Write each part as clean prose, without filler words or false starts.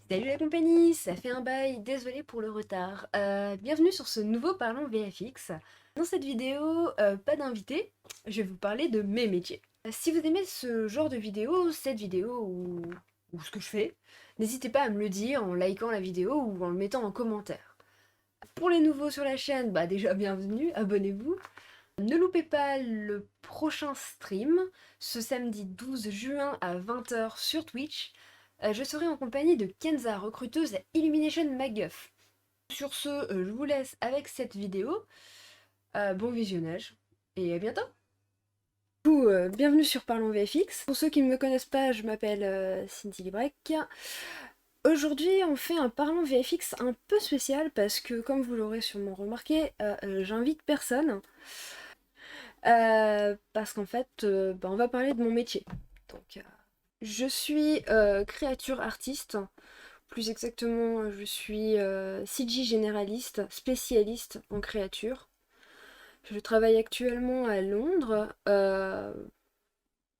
Salut la compagnie, ça fait un bail, désolé pour le retard. Bienvenue sur ce nouveau Parlons VFX. Dans cette vidéo, pas d'invité, je vais vous parler de mes métiers. Si vous aimez ce genre de vidéo, cette vidéo ou ce que je fais, n'hésitez pas à me le dire en likant la vidéo ou en le mettant en commentaire. Pour les nouveaux sur la chaîne, bah déjà bienvenue, abonnez-vous. Ne loupez pas le prochain stream, ce samedi 12 juin à 20 h sur Twitch. Je serai en compagnie de Kenza, recruteuse à Illumination MacGuff. Sur ce, je vous laisse avec cette vidéo. Bon visionnage et à bientôt. Bienvenue sur Parlons VFX. Pour ceux qui ne me connaissent pas, je m'appelle Cindy Librec. Aujourd'hui, on fait un Parlons VFX un peu spécial parce que, comme vous l'aurez sûrement remarqué, j'invite personne. Parce qu'en fait, bah, on va parler de mon métier. Donc, je suis créature artiste. Plus exactement, je suis CG généraliste, spécialiste en créature. Je travaille actuellement à Londres,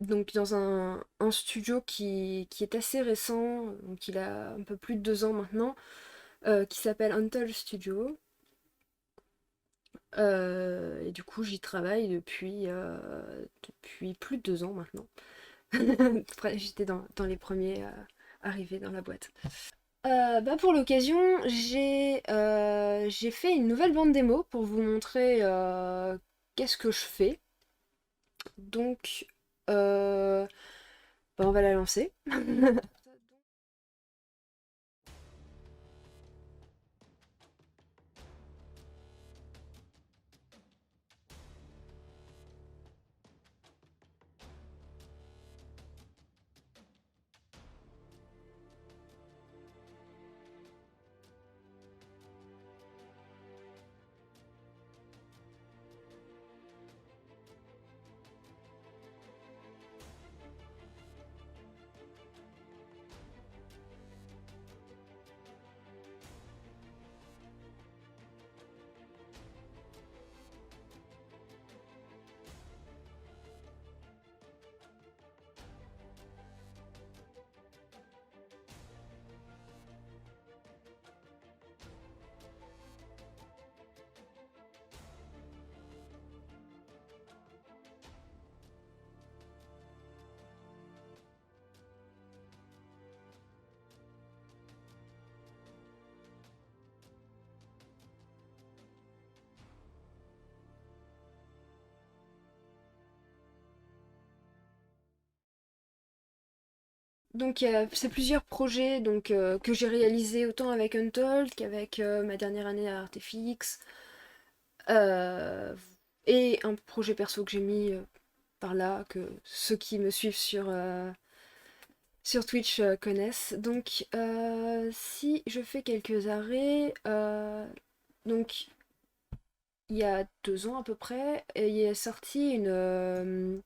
donc dans un studio qui est assez récent, donc il a un peu plus de 2 ans maintenant, qui s'appelle Untold Studio. Et du coup, j'y travaille depuis plus de 2 ans maintenant. J'étais dans les premiers arrivés dans la boîte. Bah pour l'occasion, j'ai fait une nouvelle bande démo pour vous montrer qu'est-ce que je fais. Donc, bah on va la lancer. Donc c'est plusieurs projets que j'ai réalisés autant avec Untold qu'avec ma dernière année à Artefix. Euh, et un projet perso que j'ai mis par là, que ceux qui me suivent sur Twitch connaissent. Donc si je fais quelques arrêts, donc il y a 2 ans à peu près, il est sorti en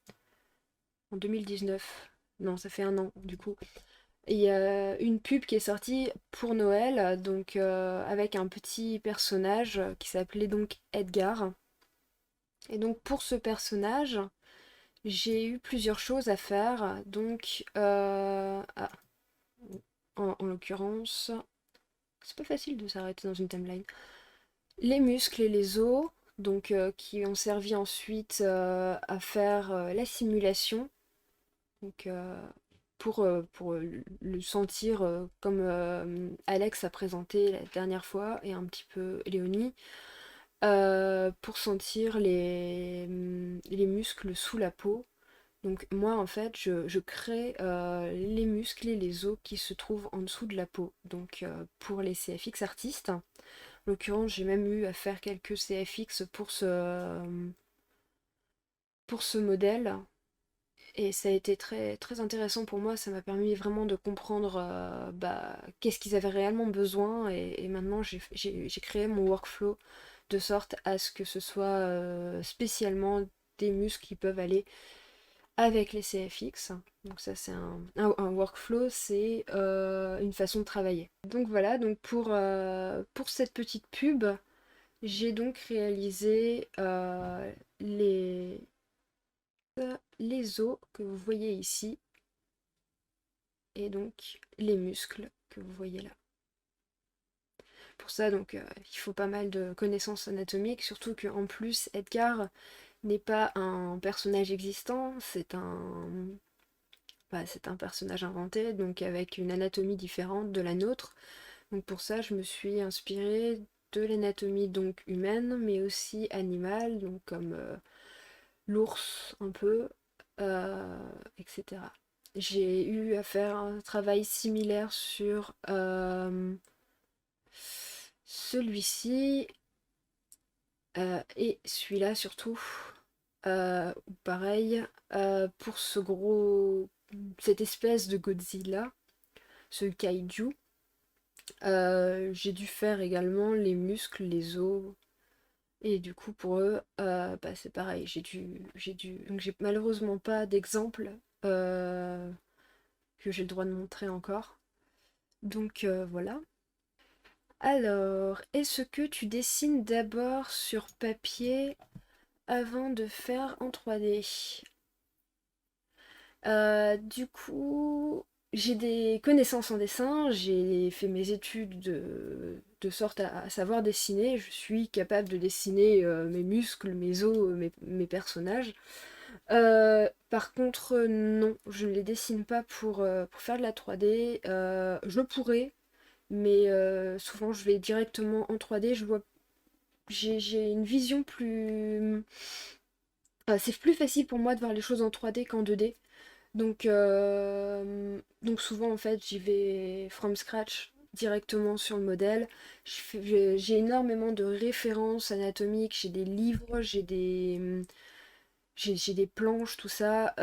2019. Non, ça fait un an du coup. Il y a une pub qui est sortie pour Noël, donc avec un petit personnage qui s'appelait donc Edgar. Et donc pour ce personnage, j'ai eu plusieurs choses à faire. Donc, en l'occurrence, c'est pas facile de s'arrêter dans une timeline. Les muscles et les os, donc qui ont servi ensuite à faire la simulation. Donc, pour le sentir comme Alex a présenté la dernière fois et un petit peu Léonie, pour sentir les muscles sous la peau. Donc moi en fait je crée les muscles et les os qui se trouvent en dessous de la peau. Donc pour les CFX artistes, en l'occurrence j'ai même eu à faire quelques CFX pour ce modèle. Et ça a été très, très intéressant pour moi, ça m'a permis vraiment de comprendre bah, qu'est-ce qu'ils avaient réellement besoin et maintenant j'ai créé mon workflow de sorte à ce que ce soit spécialement des muscles qui peuvent aller avec les CFX. Donc ça c'est un workflow, c'est une façon de travailler. Donc voilà, donc pour cette petite pub, j'ai donc réalisé les os que vous voyez ici et donc les muscles. que vous voyez là. Pour ça, donc, il faut pas mal de connaissances anatomiques, surtout qu'en plus, Edgar n'est pas un personnage existant, c'est un personnage inventé, donc avec une anatomie différente de la nôtre. Donc pour ça, je me suis inspirée de l'anatomie donc humaine, mais aussi animale, donc comme l'ours un peu, etc. J'ai eu à faire un travail similaire sur celui-ci et celui-là surtout. Pareil, pour cette espèce de Godzilla, ce kaiju, j'ai dû faire également les muscles, les os, et du coup pour eux, c'est pareil, donc j'ai malheureusement pas d'exemple que j'ai le droit de montrer encore. Donc voilà. Alors, est-ce que tu dessines d'abord sur papier avant de faire en 3D? Du coup, j'ai des connaissances en dessin, j'ai fait mes études de sorte à savoir dessiner. Je suis capable de dessiner mes muscles, mes os, mes personnages. Par contre, non, je ne les dessine pas pour faire de la 3D. Je pourrais, mais souvent je vais directement en 3D. J'ai une vision plus. C'est plus facile pour moi de voir les choses en 3D qu'en 2D. Donc souvent en fait j'y vais from scratch directement sur le modèle. J'ai énormément de références anatomiques, j'ai des livres, j'ai des planches, tout ça.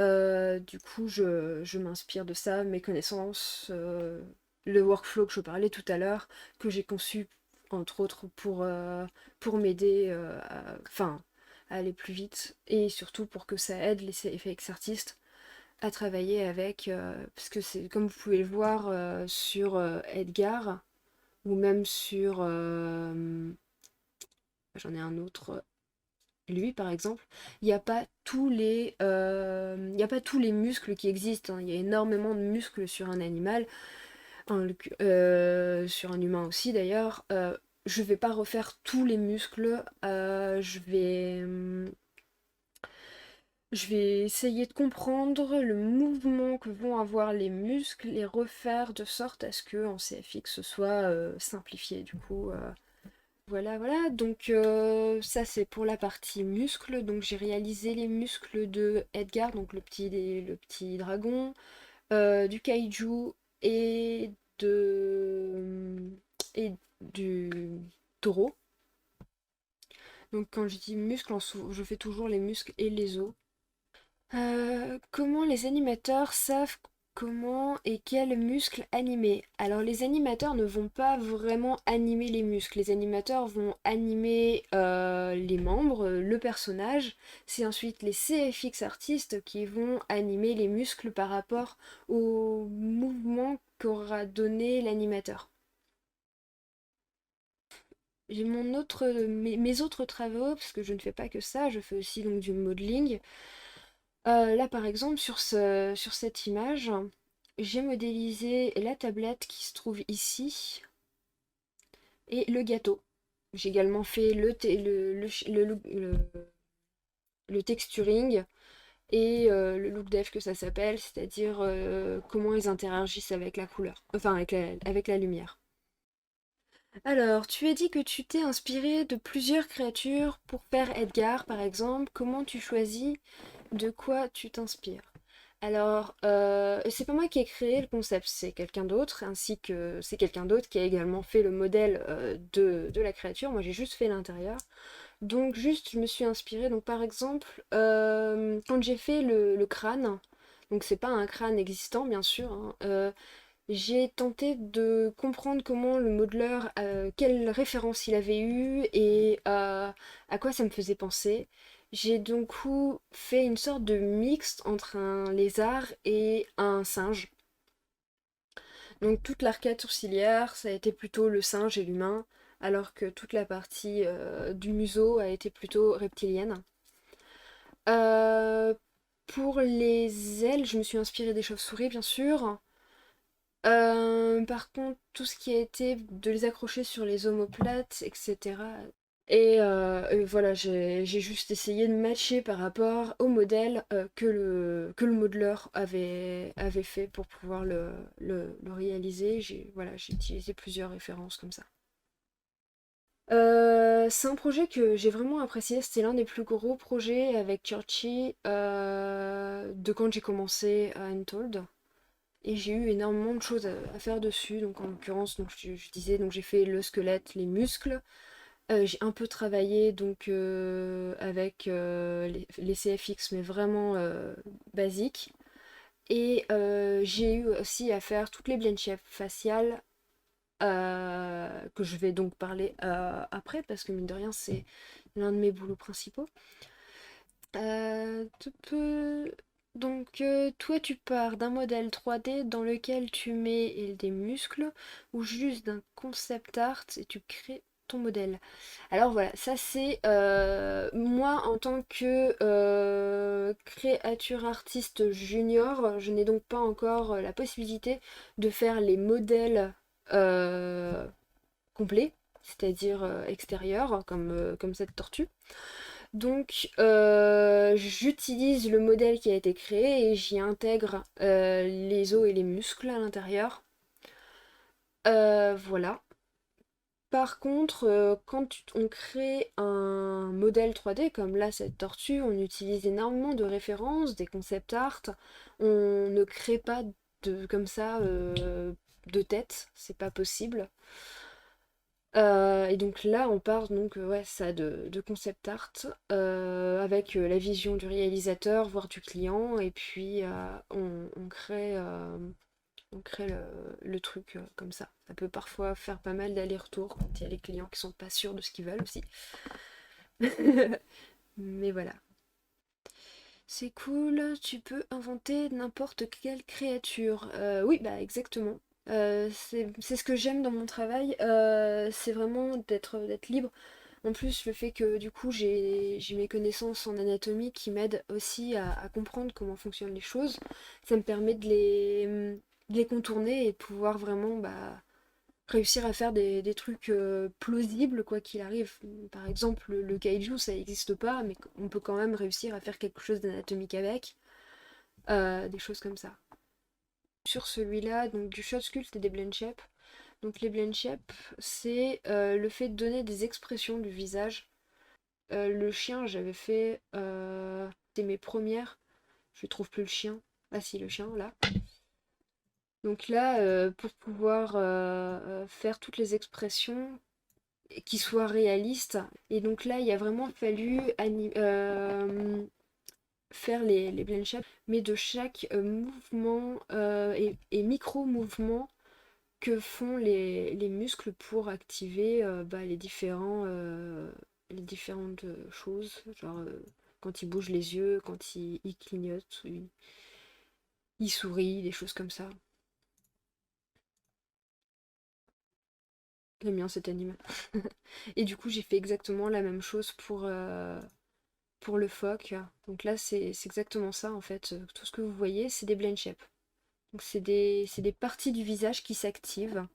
Du coup je m'inspire de ça, mes connaissances, le workflow que je parlais tout à l'heure, que j'ai conçu entre autres pour m'aider à aller plus vite et surtout pour que ça aide les FX artistes à travailler avec, parce que c'est comme vous pouvez le voir sur Edgar, ou même sur, j'en ai un autre, lui par exemple, il n'y a pas il y a pas tous les muscles qui existent, hein. Il y a énormément de muscles sur un animal, sur un humain aussi d'ailleurs. Je vais pas refaire tous les muscles, je vais essayer de comprendre le mouvement que vont avoir les muscles et refaire de sorte à ce que en CFX ce soit simplifié. Du coup, voilà, voilà. Donc ça c'est pour la partie muscles. Donc j'ai réalisé les muscles de Edgar, donc le petit dragon, du kaiju et de et du taureau. Donc quand je dis muscles, je fais toujours les muscles et les os. Comment les animateurs savent comment et quels muscles animer? Alors les animateurs ne vont pas vraiment animer les muscles, les animateurs vont animer les membres, le personnage. C'est ensuite les CFX artistes qui vont animer les muscles par rapport au mouvement qu'aura donné l'animateur. J'ai mes autres travaux, parce que je ne fais pas que ça, je fais aussi donc du modeling. Là, par exemple, sur cette image, j'ai modélisé la tablette qui se trouve ici et le gâteau. J'ai également fait le texturing et le look dev que ça s'appelle, c'est-à-dire comment ils interagissent avec la couleur, enfin avec la lumière. Alors, tu as dit que tu t'es inspiré de plusieurs créatures pour faire Edgar, par exemple. Comment tu choisis de quoi tu t'inspires? Alors, c'est pas moi qui ai créé le concept, c'est quelqu'un d'autre, ainsi que c'est quelqu'un d'autre qui a également fait le modèle de la créature. Moi, j'ai juste fait l'intérieur. Donc, juste, je me suis inspirée. Donc, par exemple, quand j'ai fait le crâne, donc c'est pas un crâne existant, bien sûr, hein, j'ai tenté de comprendre comment le modeleur, quelle référence il avait eu et à quoi ça me faisait penser. J'ai donc fait une sorte de mixte entre un lézard et un singe. Donc toute l'arcade sourcilière, ça a été plutôt le singe et l'humain, alors que toute la partie du museau a été plutôt reptilienne. Euh, pour les ailes, je me suis inspirée des chauves-souris, bien sûr. Par contre, tout ce qui a été de les accrocher sur les omoplates, etc. Et voilà, j'ai juste essayé de matcher par rapport au modèle que le modeleur avait fait pour pouvoir le réaliser. Voilà, j'ai utilisé plusieurs références comme ça. C'est un projet que j'ai vraiment apprécié, c'était l'un des plus gros projets avec Churchy de quand j'ai commencé à Untold. Et j'ai eu énormément de choses à faire dessus, donc en l'occurrence, donc je disais, donc j'ai fait le squelette, les muscles. J'ai un peu travaillé donc avec les CFX, mais vraiment basiques. Et j'ai eu aussi à faire toutes les blend shapes faciales que je vais donc parler après, parce que mine de rien, c'est l'un de mes boulots principaux. Tu peux... Donc, toi, tu pars d'un modèle 3D dans lequel tu mets des muscles ou juste d'un concept art et tu crées ton modèle. Alors voilà, ça c'est moi en tant que créature artiste junior, je n'ai donc pas encore la possibilité de faire les modèles euh, complets, c'est-à-dire extérieurs, comme cette tortue. Donc j'utilise le modèle qui a été créé et j'y intègre les os et les muscles à l'intérieur. Voilà. Par contre, quand on crée un modèle 3D, comme là cette tortue, on utilise énormément de références, des concept art. On ne crée pas comme ça de tête, c'est pas possible. Et donc là, on part donc ouais, ça de concept art avec la vision du réalisateur, voire du client, et puis on crée le truc comme ça. Ça peut parfois faire pas mal d'allers-retours quand il y a les clients qui sont pas sûrs de ce qu'ils veulent aussi. Mais voilà. C'est cool, tu peux inventer n'importe quelle créature. Oui, bah exactement. C'est ce que j'aime dans mon travail, c'est vraiment d'être libre. En plus, le fait que du coup j'ai mes connaissances en anatomie qui m'aident aussi à comprendre comment fonctionnent les choses, ça me permet de les contourner et de pouvoir vraiment bah, réussir à faire des trucs plausibles quoi qu'il arrive. Par exemple, le kaiju, ça n'existe pas, mais on peut quand même réussir à faire quelque chose d'anatomique avec, des choses comme ça. Sur celui-là, donc du shot sculpt et des blend shapes. Donc les blend shapes, c'est le fait de donner des expressions du visage. Le chien, j'avais fait, c'était mes premières. Je trouve plus le chien. Ah si, le chien, là. Donc là, pour pouvoir faire toutes les expressions, qui soit réaliste. Et donc là, il a vraiment fallu faire les blend shapes, mais de chaque mouvement et micro-mouvement que font les muscles pour activer bah, les différentes choses. Genre quand il bouge les yeux, quand il clignote, il sourit, des choses comme ça. J'aime bien cet animal. Et du coup, j'ai fait exactement la même chose pour le phoque. Donc là, c'est exactement ça en fait. Tout ce que vous voyez, c'est des blend shapes. Donc c'est des parties du visage qui s'activent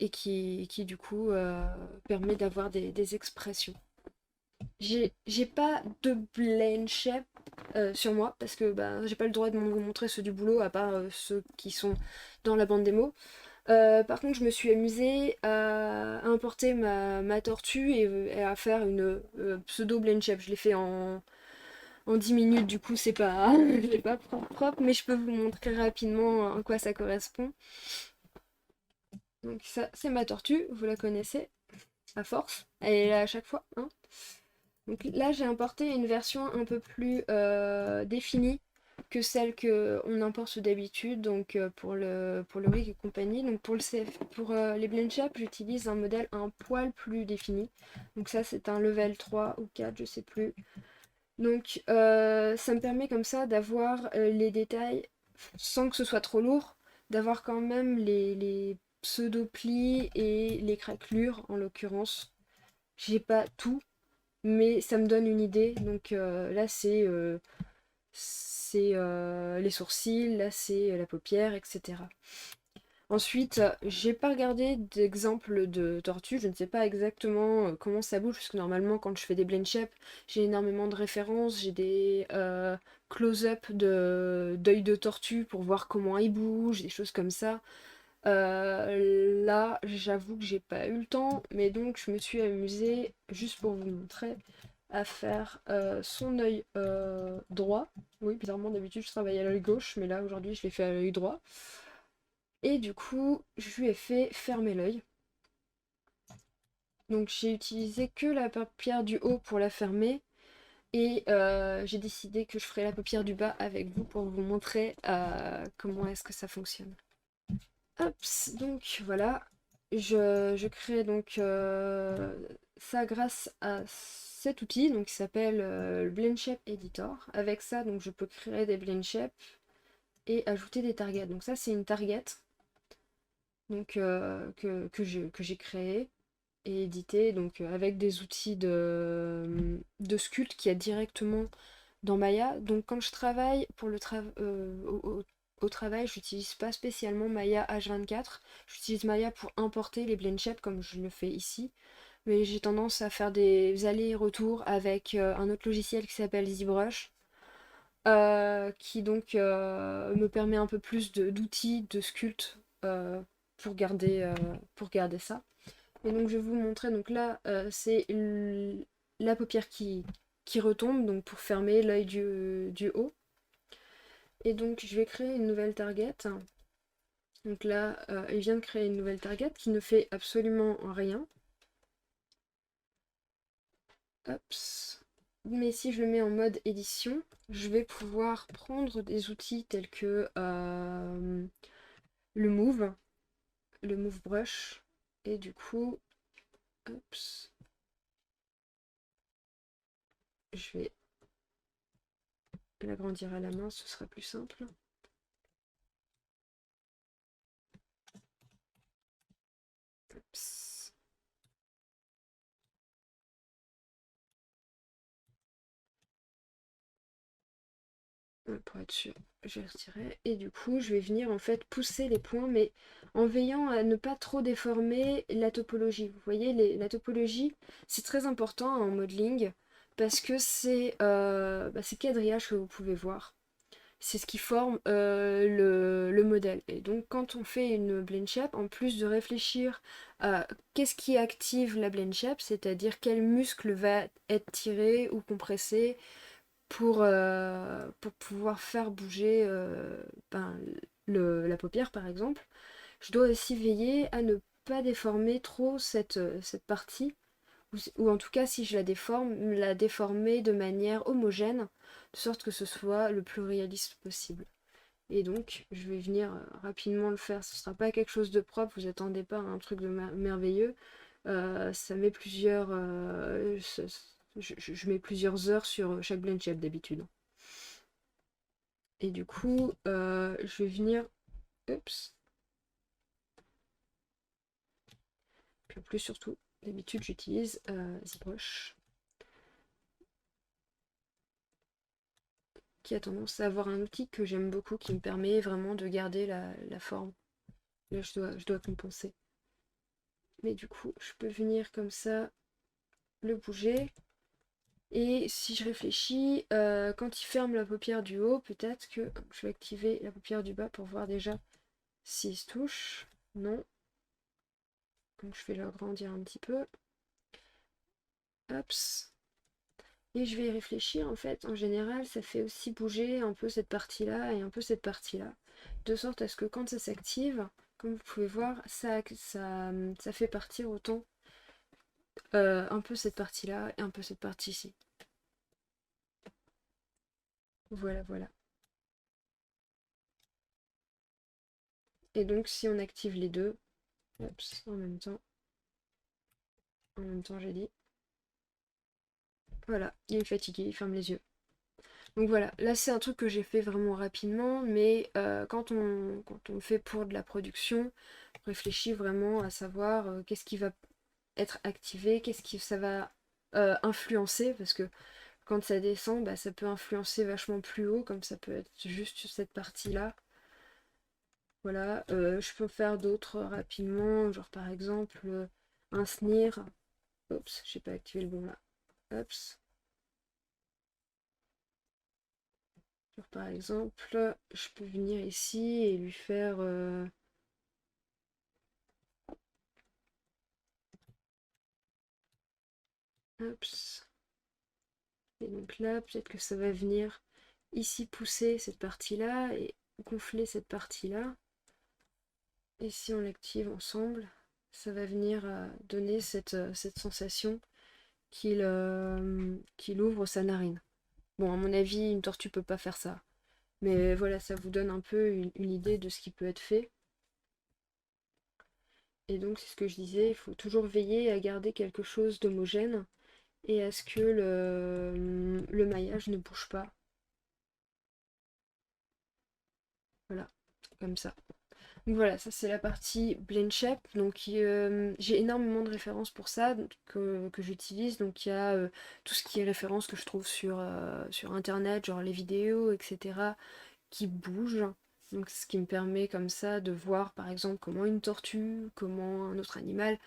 et qui du coup permet d'avoir des expressions. J'ai pas de blend shape sur moi parce que bah, j'ai pas le droit de vous montrer ceux du boulot à part ceux qui sont dans la bande démo. Par contre, je me suis amusée à importer ma tortue et à faire une pseudo blend shape. Je l'ai fait en 10 minutes, du coup, c'est pas, c'est pas propre, mais je peux vous montrer rapidement en quoi ça correspond. Donc, ça, c'est ma tortue, vous la connaissez, à force. Elle est là à chaque fois, hein. Donc là, j'ai importé une version un peu plus définie que celle que on importe d'habitude, donc pour le rig et compagnie. Donc pour les blend shapes, j'utilise un modèle un poil plus défini. Donc ça, c'est un level 3 ou 4, je sais plus. Donc ça me permet comme ça d'avoir les détails sans que ce soit trop lourd, d'avoir quand même les pseudo-plis et les craquelures en l'occurrence. J'ai pas tout, mais ça me donne une idée. Donc là, c'est les sourcils, là c'est la paupière, etc. Ensuite, j'ai pas regardé d'exemple de tortue, je ne sais pas exactement comment ça bouge, parce que normalement quand je fais des blend shapes, j'ai énormément de références, j'ai des close-up d'œil de tortue pour voir comment il bouge, des choses comme ça. Là, j'avoue que j'ai pas eu le temps, mais donc je me suis amusée, juste pour vous montrer, à faire son œil droit. Oui, bizarrement d'habitude je travaille à l'œil gauche, mais là aujourd'hui je l'ai fait à l'œil droit. Et du coup, je lui ai fait fermer l'œil. Donc j'ai utilisé que la paupière du haut pour la fermer. Et j'ai décidé que je ferai la paupière du bas avec vous pour vous montrer comment est-ce que ça fonctionne. Hop, donc voilà. Je crée donc ça grâce à cet outil donc, qui s'appelle le Blend Shape Editor. Avec ça, donc, je peux créer des Blend Shapes et ajouter des targets. Donc ça, c'est une target donc, que j'ai créé et édité donc, avec des outils de sculpt qu'il y a directement dans Maya. Donc quand je travaille pour le au travail, j'utilise pas spécialement Maya H24. J'utilise Maya pour importer les blend shapes comme je le fais ici. Mais j'ai tendance à faire des allers-retours avec un autre logiciel qui s'appelle ZBrush. Qui donc me permet un peu plus d'outils de sculpt pour garder ça. Et donc je vais vous montrer, donc là c'est la paupière qui retombe, donc pour fermer l'œil du haut. Et donc je vais créer une nouvelle target. Donc là, il vient de créer une nouvelle target qui ne fait absolument rien. Hops. Mais si je le mets en mode édition, je vais pouvoir prendre des outils tels que le Move Brush. Et du coup, hops, je vais l'agrandir à la main, ce sera plus simple. Hops. Pour être sûr, je vais retirer. Et du coup, je vais venir en fait pousser les points, mais en veillant à ne pas trop déformer la topologie. Vous voyez, la topologie, c'est très important en modeling parce que c'est ces quadrillages que vous pouvez voir. C'est ce qui forme le modèle. Et donc, quand on fait une blend shape, en plus de réfléchir à qu'est-ce qui active la blend shape, c'est-à-dire quel muscle va être tiré ou compressé, pour pouvoir faire bouger la paupière par exemple, je dois aussi veiller à ne pas déformer trop cette partie, ou en tout cas si je la déforme, la déformer de manière homogène, de sorte que ce soit le plus réaliste possible. Et donc je vais venir rapidement le faire, ce ne sera pas quelque chose de propre, vous attendez pas à un truc de merveilleux. Ça met plusieurs... je mets plusieurs heures sur chaque blend shape d'habitude. Et du coup, je vais venir... Oups. Puis en plus, surtout, d'habitude, j'utilise ZBrush, qui a tendance à avoir un outil que j'aime beaucoup, qui me permet vraiment de garder la forme. Là, je dois compenser. Mais du coup, je peux venir comme ça, le bouger. Et si je réfléchis, quand il ferme la paupière du haut, peut-être que je vais activer la paupière du bas pour voir déjà s'il se touche. Non. Donc je vais l'agrandir un petit peu. Hops. Et je vais y réfléchir, en fait, en général, ça fait aussi bouger un peu cette partie-là et un peu cette partie-là. De sorte à ce que quand ça s'active, comme vous pouvez voir, ça fait partir autant un peu cette partie-là et un peu cette partie-ci. Voilà, voilà. Et donc si on active les deux, hops, en même temps j'ai dit, voilà, il est fatigué, il ferme les yeux. Donc voilà, là c'est un truc que j'ai fait vraiment rapidement, mais quand on le fait pour de la production, on réfléchit vraiment à savoir qu'est-ce qui va être activé, qu'est-ce qui ça va influencer, parce que quand ça descend, bah, ça peut influencer vachement plus haut, comme ça peut être juste sur cette partie-là. Voilà, je peux faire d'autres rapidement, genre par exemple un snare. Oups, j'ai pas activé le bon là. Oups. Genre par exemple, je peux venir ici et lui faire oups. Et donc là, peut-être que ça va venir ici pousser cette partie-là et gonfler cette partie-là. Et si on l'active ensemble, ça va venir donner cette sensation qu'il ouvre sa narine. Bon, à mon avis, une tortue peut pas faire ça. Mais voilà, ça vous donne un peu une idée de ce qui peut être fait. Et donc, c'est ce que je disais, il faut toujours veiller à garder quelque chose d'homogène et à ce que le maillage ne bouge pas. Voilà, comme ça. Donc voilà, ça c'est la partie blend shape. Donc j'ai énormément de références pour ça que j'utilise. Donc il y a tout ce qui est références que je trouve sur internet, genre les vidéos, etc., qui bougent. Donc ce qui me permet comme ça de voir par exemple comment une tortue, comment un autre animal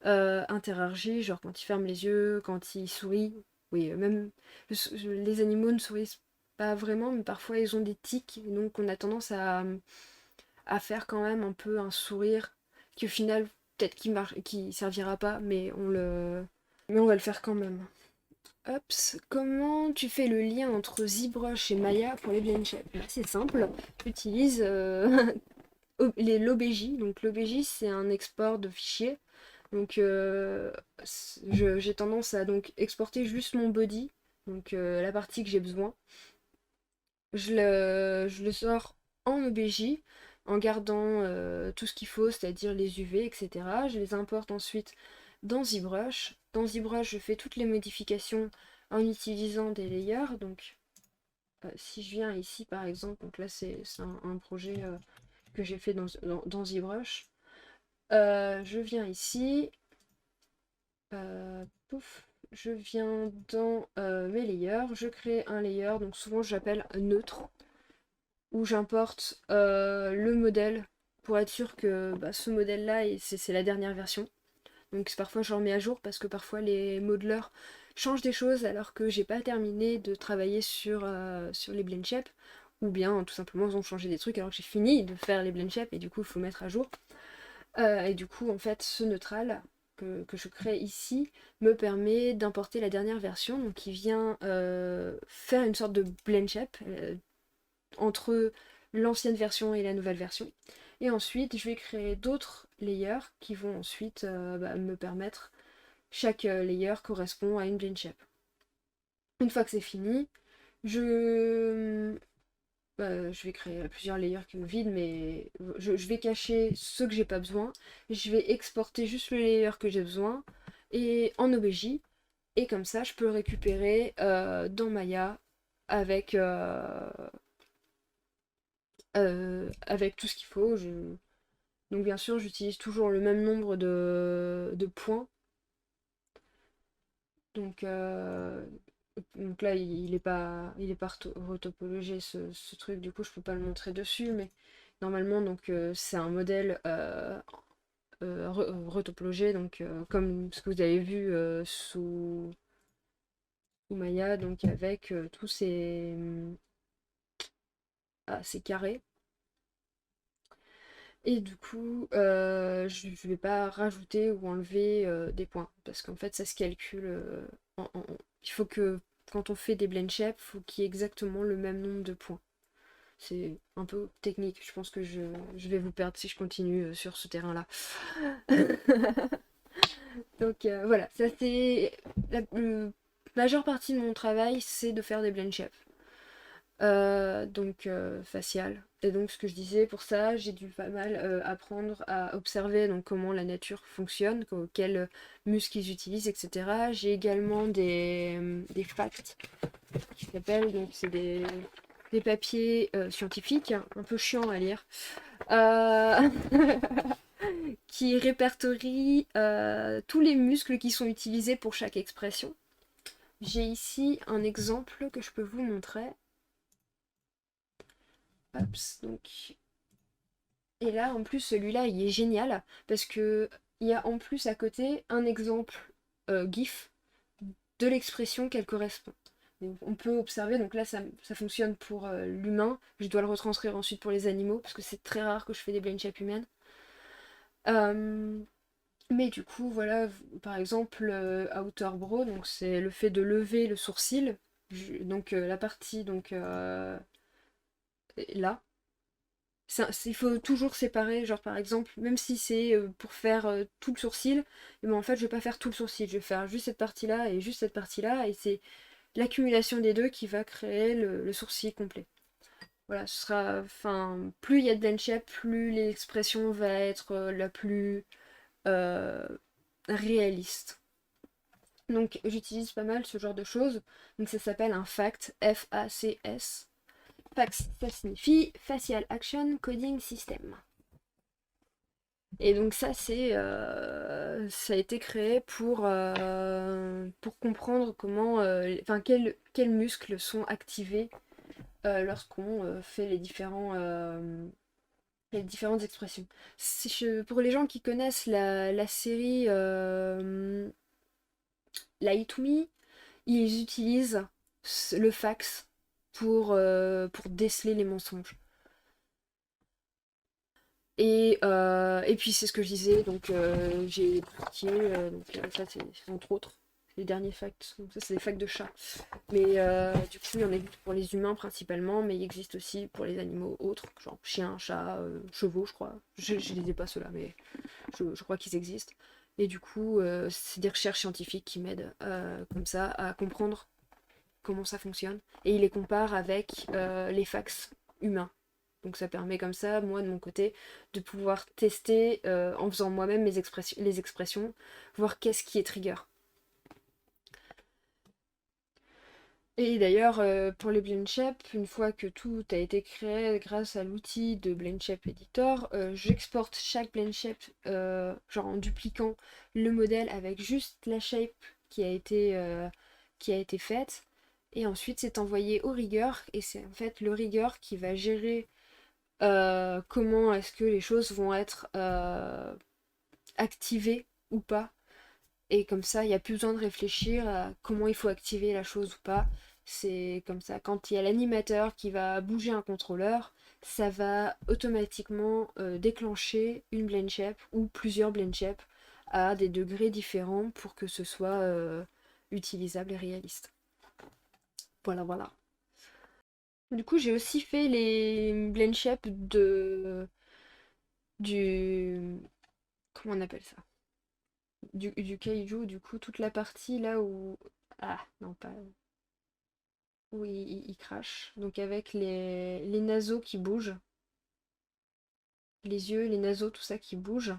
interagit, genre quand il ferme les yeux, quand il sourit. Oui, même les animaux ne sourient pas vraiment, mais parfois ils ont des tics, donc on a tendance à faire quand même un peu un sourire qui au final peut-être qui servira pas, mais on va le faire quand même. Hops, comment tu fais le lien entre ZBrush et Maya pour les blend shapes? C'est simple, j'utilise l'OBJ. Donc l'OBJ c'est un export de fichiers. Donc j'ai tendance à donc exporter juste mon body, donc la partie que j'ai besoin. Je le sors en OBJ en gardant tout ce qu'il faut, c'est-à-dire les UV, etc. Je les importe ensuite dans ZBrush. Dans ZBrush, je fais toutes les modifications en utilisant des layers. Donc si je viens ici par exemple, donc là c'est un projet que j'ai fait dans ZBrush. Je viens ici, pouf, je viens dans mes layers, je crée un layer, donc souvent j'appelle neutre, où j'importe le modèle pour être sûr que bah, ce modèle-là, c'est la dernière version. Donc parfois je remets à jour parce que parfois les modeleurs changent des choses alors que j'ai pas terminé de travailler sur les blend shapes, ou bien tout simplement ils ont changé des trucs alors que j'ai fini de faire les blend shapes et du coup il faut mettre à jour. Et du coup en fait ce neutral que je crée ici me permet d'importer la dernière version, donc qui vient faire une sorte de blend shape entre l'ancienne version et la nouvelle version. Et ensuite, je vais créer d'autres layers qui vont ensuite me permettre, chaque layer correspond à une blend shape. Une fois que c'est fini, je vais créer plusieurs layers qui me vident, mais je vais cacher ceux que j'ai pas besoin. Je vais exporter juste le layer que j'ai besoin et en OBJ. Et comme ça, je peux le récupérer dans Maya avec, avec tout ce qu'il faut. Donc bien sûr, j'utilise toujours le même nombre de points. Donc, donc là, il est pas retopologé ce truc, du coup je peux pas le montrer dessus, mais normalement donc c'est un modèle retopologé, donc comme ce que vous avez vu sous Maya, donc avec tous ces carrés. Et du coup, je vais pas rajouter ou enlever des points, parce qu'en fait ça se calcule il faut que quand on fait des blend shapes, il faut qu'il y ait exactement le même nombre de points. C'est un peu technique, je pense que je vais vous perdre si je continue sur ce terrain-là. Donc voilà, ça c'est la majeure partie de mon travail, c'est de faire des blend shapes. Donc facial. Et donc ce que je disais, pour ça, j'ai dû pas mal apprendre à observer donc comment la nature fonctionne, quels muscles ils utilisent, etc. J'ai également des facts qui s'appellent, donc c'est des papiers scientifiques, un peu chiants à lire, euh, qui répertorient tous les muscles qui sont utilisés pour chaque expression. J'ai ici un exemple que je peux vous montrer. Hop, donc. Et là, en plus, celui-là, il est génial parce que il y a en plus à côté un exemple GIF de l'expression qu'elle correspond. Donc, on peut observer, donc là ça fonctionne pour l'humain, je dois le retranscrire ensuite pour les animaux, parce que c'est très rare que je fais des blind shapes humaines. Mais du coup, voilà, par exemple, outer brow, donc c'est le fait de lever le sourcil, donc la partie donc là. Il faut toujours séparer, genre par exemple, même si c'est pour faire tout le sourcil, mais en fait je vais pas faire tout le sourcil, je vais faire juste cette partie-là et juste cette partie-là, et c'est l'accumulation des deux qui va créer le sourcil complet. Voilà, ce sera, enfin, plus il y a de blend shape, plus l'expression va être la plus euh, réaliste. Donc j'utilise pas mal ce genre de choses. Donc ça s'appelle un FACS, F-A-C-S. FACS, ça signifie Facial Action Coding System. Et donc ça ça a été créé pour comprendre comment, enfin quels muscles sont activés lorsqu'on fait les différentes expressions. Pour les gens qui connaissent la série Lie to Me, ils utilisent le fax pour déceler les mensonges. Et puis c'est ce que je disais, donc j'ai pratiqué, donc ça c'est entre autres les derniers facts, donc ça c'est des facts de chat. Mais du coup il y en existe pour les humains principalement, mais il existe aussi pour les animaux autres, genre chiens, chats, chevaux je crois. Je les ai pas ceux-là, mais je crois qu'ils existent. Et du coup c'est des recherches scientifiques qui m'aident comme ça à comprendre comment ça fonctionne. Et il les compare avec les fax humains. Donc ça permet comme ça, moi de mon côté, de pouvoir tester en faisant moi-même les expressions, voir qu'est-ce qui est trigger. Et d'ailleurs, pour les blend shapes, une fois que tout a été créé grâce à l'outil de Blend Shape Editor, j'exporte chaque blend shape, genre en dupliquant le modèle avec juste la shape qui a été faite. Et ensuite, c'est envoyé au rigger, et c'est en fait le rigger qui va gérer comment est-ce que les choses vont être activées ou pas. Et comme ça, il n'y a plus besoin de réfléchir à comment il faut activer la chose ou pas. C'est comme ça, quand il y a l'animateur qui va bouger un contrôleur, ça va automatiquement déclencher une blend shape ou plusieurs blend shapes à des degrés différents pour que ce soit utilisable et réaliste. Voilà, voilà. Du coup, j'ai aussi fait les blend shapes du... Comment on appelle ça? Du kaiju, du coup, toute la partie là où... Ah, non, pas... Où il crache. Donc avec les naseaux qui bougent, les yeux, les naseaux, tout ça qui bouge,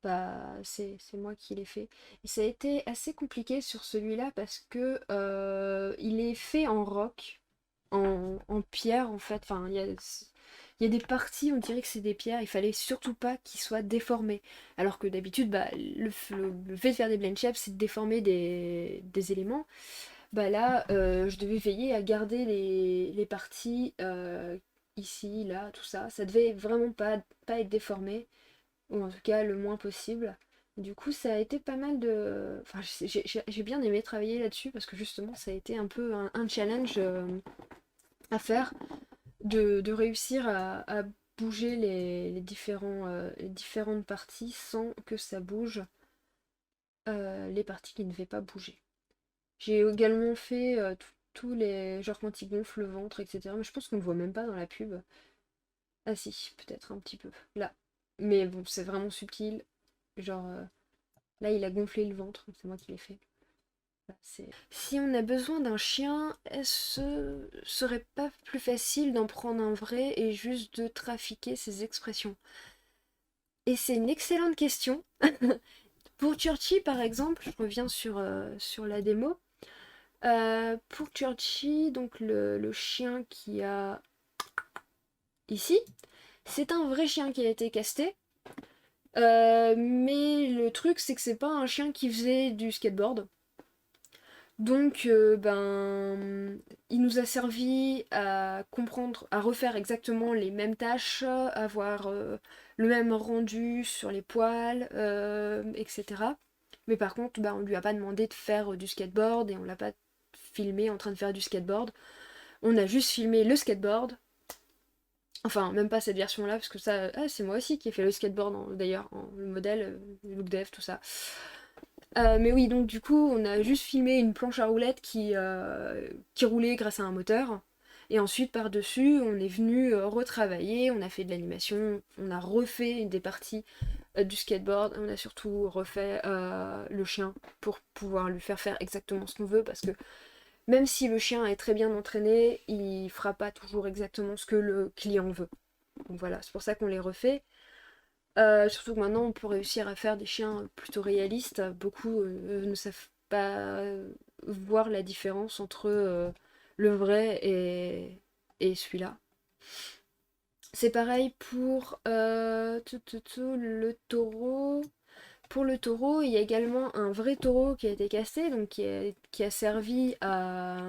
bah c'est moi qui l'ai fait. Et ça a été assez compliqué sur celui-là parce que il est fait en roc, en pierre en fait. Enfin, il y a des parties, on dirait que c'est des pierres, il fallait surtout pas qu'ils soient déformés. Alors que d'habitude, bah, le fait de faire des blend shapes, c'est de déformer des éléments. Bah là, je devais veiller à garder les parties ici, là, tout ça. Ça devait vraiment pas être déformé, ou en tout cas le moins possible. Du coup, ça a été pas mal de... Enfin, j'ai bien aimé travailler là-dessus parce que justement, ça a été un peu un challenge à faire, de réussir à bouger les différentes parties sans que ça bouge les parties qui ne devaient pas bouger. J'ai également fait tous les... Genre quand il gonfle le ventre, etc. Mais je pense qu'on ne le voit même pas dans la pub. Ah si, peut-être un petit peu. Là. Mais bon, c'est vraiment subtil. Genre, là, il a gonflé le ventre. C'est moi qui l'ai fait. Là, si on a besoin d'un chien, est-ce serait pas plus facile d'en prendre un vrai et juste de trafiquer ses expressions? Et c'est une excellente question. Pour Churchy, par exemple, je reviens sur la démo. Pour Churchy, donc le chien qui a ici, c'est un vrai chien qui a été casté. Mais le truc, c'est que c'est pas un chien qui faisait du skateboard. Donc, il nous a servi à comprendre, à refaire exactement les mêmes tâches, avoir le même rendu sur les poils, etc. Mais par contre, on lui a pas demandé de faire du skateboard et on l'a pas filmé en train de faire du skateboard. On a juste filmé le skateboard. Enfin, même pas cette version-là, parce que ça, c'est moi aussi qui ai fait le skateboard d'ailleurs, le modèle, le look dev, tout ça. Mais oui, donc du coup, on a juste filmé une planche à roulettes qui roulait grâce à un moteur. Et ensuite, par-dessus, on est venu retravailler, on a fait de l'animation, on a refait des parties du skateboard, on a surtout refait le chien pour pouvoir lui faire faire exactement ce qu'on veut, parce que même si le chien est très bien entraîné, il fera pas toujours exactement ce que le client veut. Donc voilà, c'est pour ça qu'on les refait. Surtout que maintenant on peut réussir à faire des chiens plutôt réalistes. Beaucoup ne savent pas voir la différence entre le vrai et celui-là. C'est pareil pour le taureau. Pour le taureau, il y a également un vrai taureau qui a été cassé, donc qui a servi à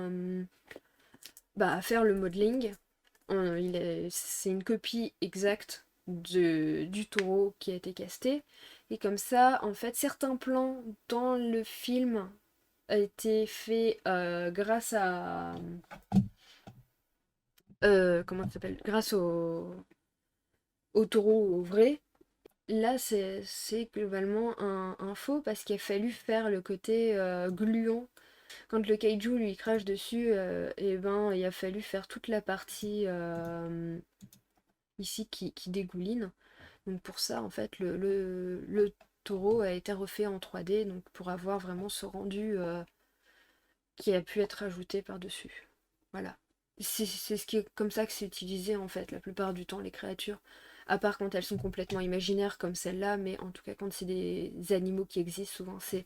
faire le modeling. C'est une copie exacte du taureau qui a été casté. Et comme ça, en fait, certains plans dans le film a été fait grâce à... comment ça s'appelle? Grâce au taureau au vrai. Là, c'est globalement un faux parce qu'il a fallu faire le côté gluant. Quand le kaiju lui crache dessus, et ben, il a fallu faire toute la partie ici qui dégouline. Donc pour ça, en fait, le taureau a été refait en 3D, donc pour avoir vraiment ce rendu qui a pu être ajouté par-dessus. Voilà. C'est ce qui est comme ça que c'est utilisé en fait la plupart du temps les créatures. À part quand elles sont complètement imaginaires comme celle-là, mais en tout cas quand c'est des animaux qui existent, souvent c'est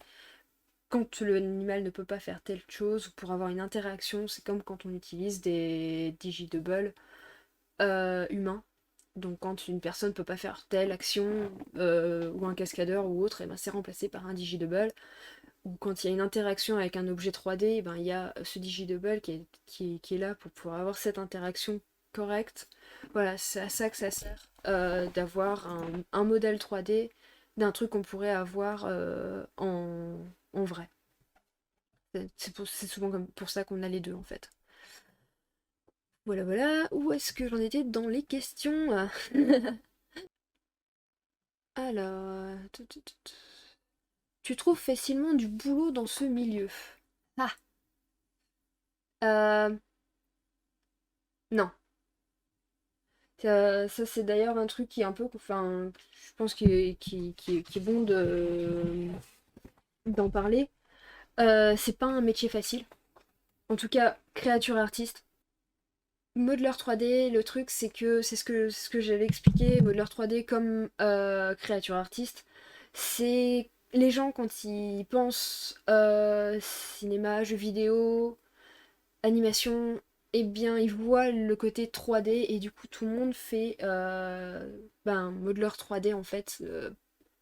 quand l'animal ne peut pas faire telle chose, pour avoir une interaction, c'est comme quand on utilise des digidoubles humains. Donc quand une personne ne peut pas faire telle action, ou un cascadeur ou autre, et ben c'est remplacé par un digidouble. Ou quand il y a une interaction avec un objet 3D, eh ben, il y a ce digidouble qui est là pour pouvoir avoir cette interaction correcte. Voilà, c'est à ça que ça sert, d'avoir un modèle 3D d'un truc qu'on pourrait avoir en vrai. C'est souvent comme pour ça qu'on a les deux en fait. Voilà, voilà. Où est-ce que j'en étais dans les questions? Alors, tu trouves facilement du boulot dans ce milieu? Ah, euh, non. Ça, c'est d'ailleurs un truc qui est un peu, enfin, je pense qui est bon d'en parler. C'est pas un métier facile. En tout cas, créature artiste. Modeler 3D, le truc, c'est que c'est ce que j'avais expliqué. Modeler 3D comme créature artiste, c'est les gens quand ils pensent cinéma, jeux vidéo, animation, eh bien, ils voient le côté 3D et du coup, tout le monde fait modeleur 3D en fait.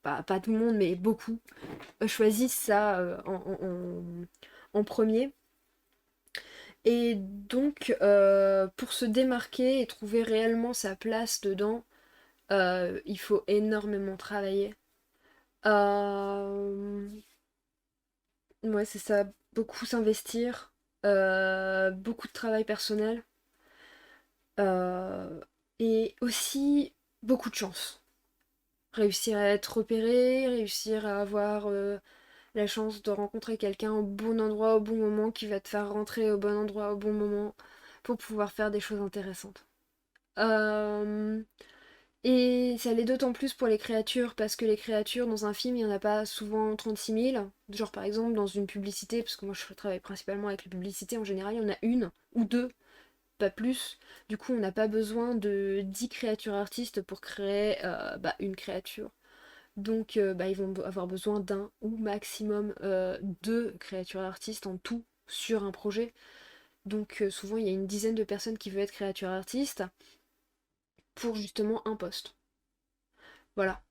Pas tout le monde, mais beaucoup choisissent ça en premier. Et donc, pour se démarquer et trouver réellement sa place dedans, il faut énormément travailler. Euh, Ouais, c'est ça, beaucoup s'investir, beaucoup de travail personnel. Euh, et aussi beaucoup de chance. Réussir à être repéré, réussir à avoir la chance de rencontrer quelqu'un au bon endroit au bon moment qui va te faire rentrer au bon endroit au bon moment pour pouvoir faire des choses intéressantes. Euh, et ça l'est d'autant plus pour les créatures parce que les créatures dans un film il n'y en a pas souvent 36 000. Genre par exemple dans une publicité, parce que moi je travaille principalement avec les publicités, en général il y en a une ou deux, pas plus. Du coup, on n'a pas besoin de 10 créatures artistes pour créer une créature. Donc, ils vont avoir besoin d'un ou maximum deux créatures artistes en tout sur un projet. Donc, souvent, il y a une dizaine de personnes qui veulent être créatures artistes pour justement un poste. Voilà.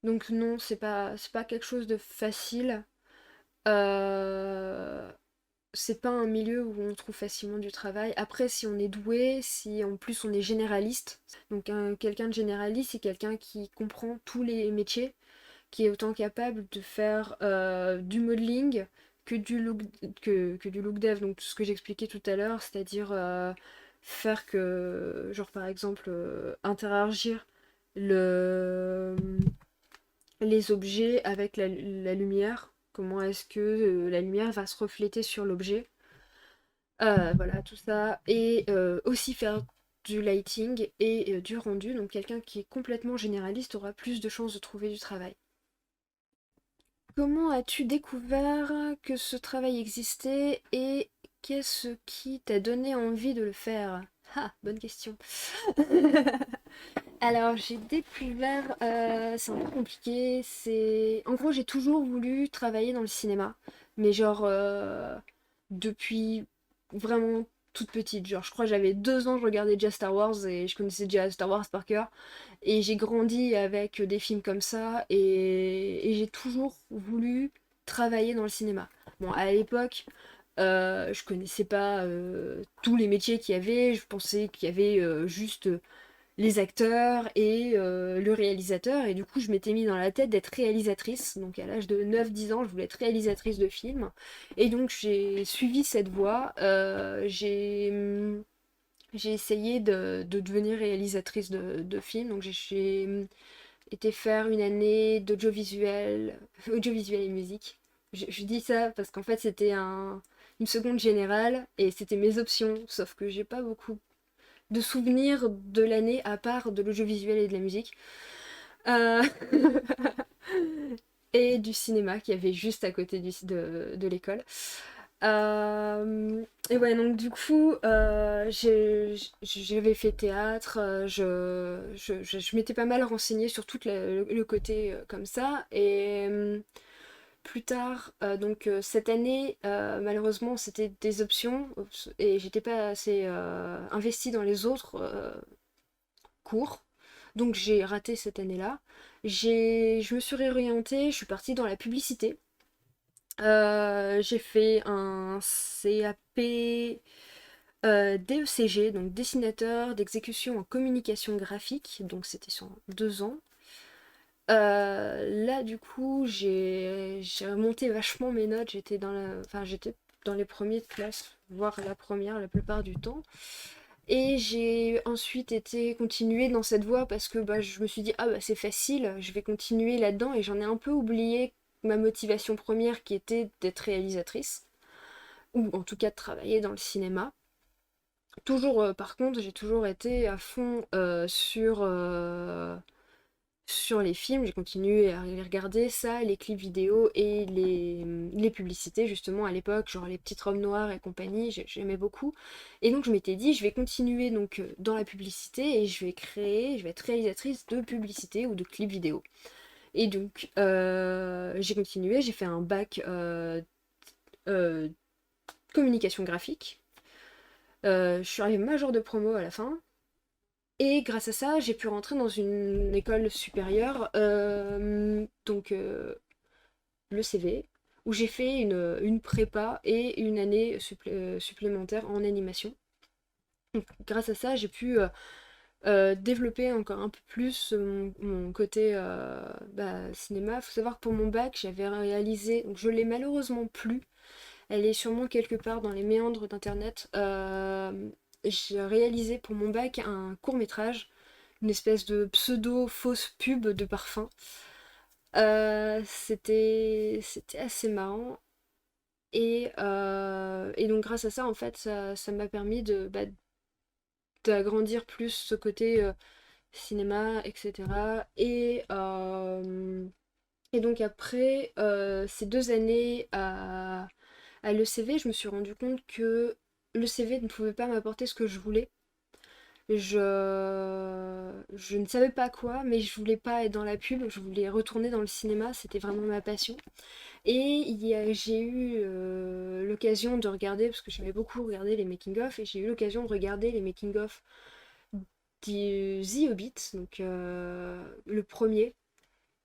Donc, non, c'est pas quelque chose de facile. Euh, c'est pas un milieu où on trouve facilement du travail. Après, si on est doué, si en plus on est généraliste, donc quelqu'un de généraliste, c'est quelqu'un qui comprend tous les métiers, qui est autant capable de faire du modeling que du look dev, donc tout ce que j'expliquais tout à l'heure, c'est-à-dire faire que, genre par exemple, interagir le, les objets avec la lumière, comment est-ce que la lumière va se refléter sur l'objet. Voilà, tout ça. Et aussi faire du lighting et du rendu. Donc quelqu'un qui est complètement généraliste aura plus de chances de trouver du travail. Comment as-tu découvert que ce travail existait et qu'est-ce qui t'a donné envie de le faire? Ah, bonne question. Alors, j'ai découvert, c'est un peu compliqué, c'est... En gros, j'ai toujours voulu travailler dans le cinéma, mais genre, depuis vraiment toute petite. Genre, je crois que j'avais 2 ans, je regardais déjà Star Wars et je connaissais déjà Star Wars par cœur. Et j'ai grandi avec des films comme ça et j'ai toujours voulu travailler dans le cinéma. Bon, à l'époque, je connaissais pas tous les métiers qu'il y avait, je pensais qu'il y avait juste les acteurs et le réalisateur. Et du coup, je m'étais mis dans la tête d'être réalisatrice. Donc à l'âge de 9-10 ans, je voulais être réalisatrice de films. Et donc j'ai suivi cette voie. J'ai essayé de devenir réalisatrice de films. Donc j'ai été faire une année d'audiovisuel, audiovisuel et musique. Je dis ça parce qu'en fait c'était une seconde générale et c'était mes options. Sauf que j'ai pas beaucoup de souvenirs de l'année à part de l'audiovisuel et de la musique. Euh, et du cinéma qui avait juste à côté de l'école. Et ouais, donc du coup, j'avais fait théâtre, je m'étais pas mal renseignée sur tout le côté comme ça. Et plus tard, donc cette année, malheureusement, c'était des options et j'étais pas assez investie dans les autres cours. Donc j'ai raté cette année-là. Je me suis réorientée, je suis partie dans la publicité. J'ai fait un CAP DECG, donc dessinateur d'exécution en communication graphique, donc c'était sur 2 ans. Là du coup j'ai remonté vachement mes notes, j'étais dans les premiers de classe, voire la première la plupart du temps. Et j'ai ensuite été continuer dans cette voie parce que bah, je me suis dit, ah bah c'est facile, je vais continuer là-dedans et j'en ai un peu oublié ma motivation première qui était d'être réalisatrice, ou en tout cas de travailler dans le cinéma. Toujours, par contre, j'ai toujours été à fond sur les films, j'ai continué à les regarder, ça, les clips vidéo et les publicités, justement, à l'époque, genre les petites robes noires et compagnie, j'aimais beaucoup. Et donc je m'étais dit, je vais continuer donc dans la publicité et je vais être réalisatrice de publicité ou de clips vidéo. Et donc j'ai continué, j'ai fait un bac euh, communication graphique. Je suis arrivée major de promo à la fin. Et grâce à ça, j'ai pu rentrer dans une école supérieure, donc le CV, où j'ai fait une prépa et une année supplémentaire en animation. Donc, grâce à ça, j'ai pu développer encore un peu plus mon côté cinéma. Il faut savoir que pour mon bac, j'avais réalisé, donc je l'ai malheureusement plus, elle est sûrement quelque part dans les méandres d'internet. J'ai réalisé pour mon bac un court métrage, une espèce de pseudo fausse pub de parfum. C'était assez marrant. Et donc grâce à ça, en fait, ça m'a permis d'agrandir plus ce côté cinéma, etc. Et donc après ces 2 années à l'ECV, je me suis rendu compte que l'ECV ne pouvait pas m'apporter ce que je voulais. Je ne savais pas quoi, mais je voulais pas être dans la pub, je voulais retourner dans le cinéma, c'était vraiment ma passion. Et j'ai eu l'occasion de regarder, parce que j'aimais beaucoup regarder les making-of, et j'ai eu l'occasion de regarder les making-of du The Hobbit, donc le premier.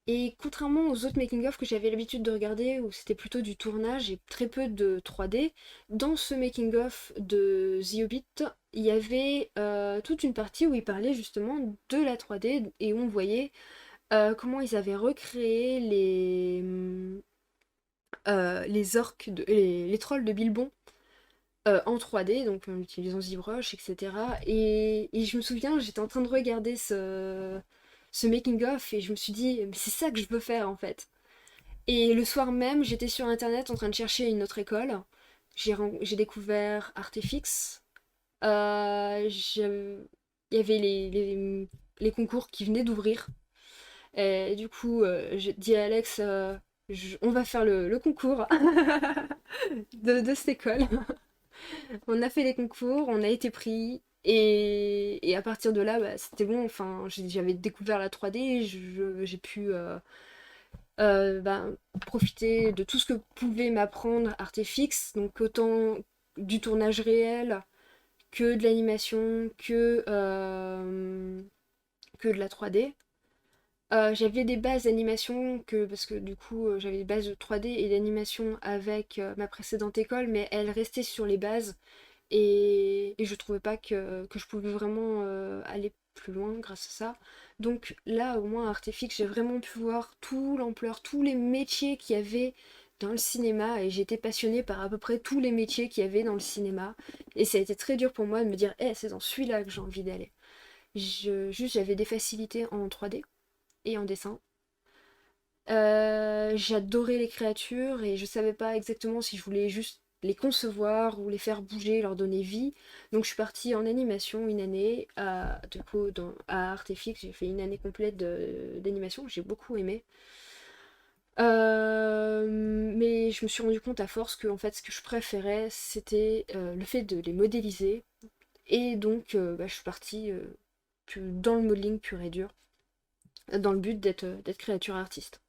Et contrairement aux autres making-of que j'avais l'habitude de regarder, où c'était plutôt du tournage et très peu de 3D, dans ce making-of de The Hobbit, il y avait toute une partie où ils parlaient justement de la 3D et où on voyait comment ils avaient recréé les orques, les trolls de Bilbon en 3D, donc en utilisant ZBrush, etc. Et je me souviens, j'étais en train de regarder ce making-of et je me suis dit, mais c'est ça que je veux faire en fait. Et le soir même, j'étais sur internet en train de chercher une autre école. J'ai découvert Artefix. Il y avait les concours qui venaient d'ouvrir. Et du coup, j'ai dit à Alex, on va faire le concours de cette école. On a fait les concours, on a été pris. Et à partir de là, bah, c'était bon. Enfin, j'avais découvert la 3D, j'ai pu ben, profiter de tout ce que pouvait m'apprendre Artefix, donc autant du tournage réel que de l'animation, que de la 3D. J'avais des bases d'animation parce que du coup j'avais des bases de 3D et d'animation avec ma précédente école, mais elle restait sur les bases et je trouvais pas que je pouvais vraiment aller plus loin grâce à ça. Donc là, au moins, à Artefix, j'ai vraiment pu voir tout l'ampleur, tous les métiers qu'il y avait dans le cinéma, et j'étais passionnée par à peu près tous les métiers qu'il y avait dans le cinéma. Et ça a été très dur pour moi de me dire, c'est dans celui-là que j'ai envie d'aller. Juste, j'avais des facilités en 3D et en dessin. J'adorais les créatures et je savais pas exactement si je voulais juste les concevoir ou les faire bouger, leur donner vie. Donc je suis partie en animation une année à Artefix. J'ai fait une année complète d'animation, j'ai beaucoup aimé. Mais je me suis rendu compte à force que en fait ce que je préférais c'était le fait de les modéliser. Et donc bah, je suis partie dans le modeling pur et dur, dans le but d'être créature artiste.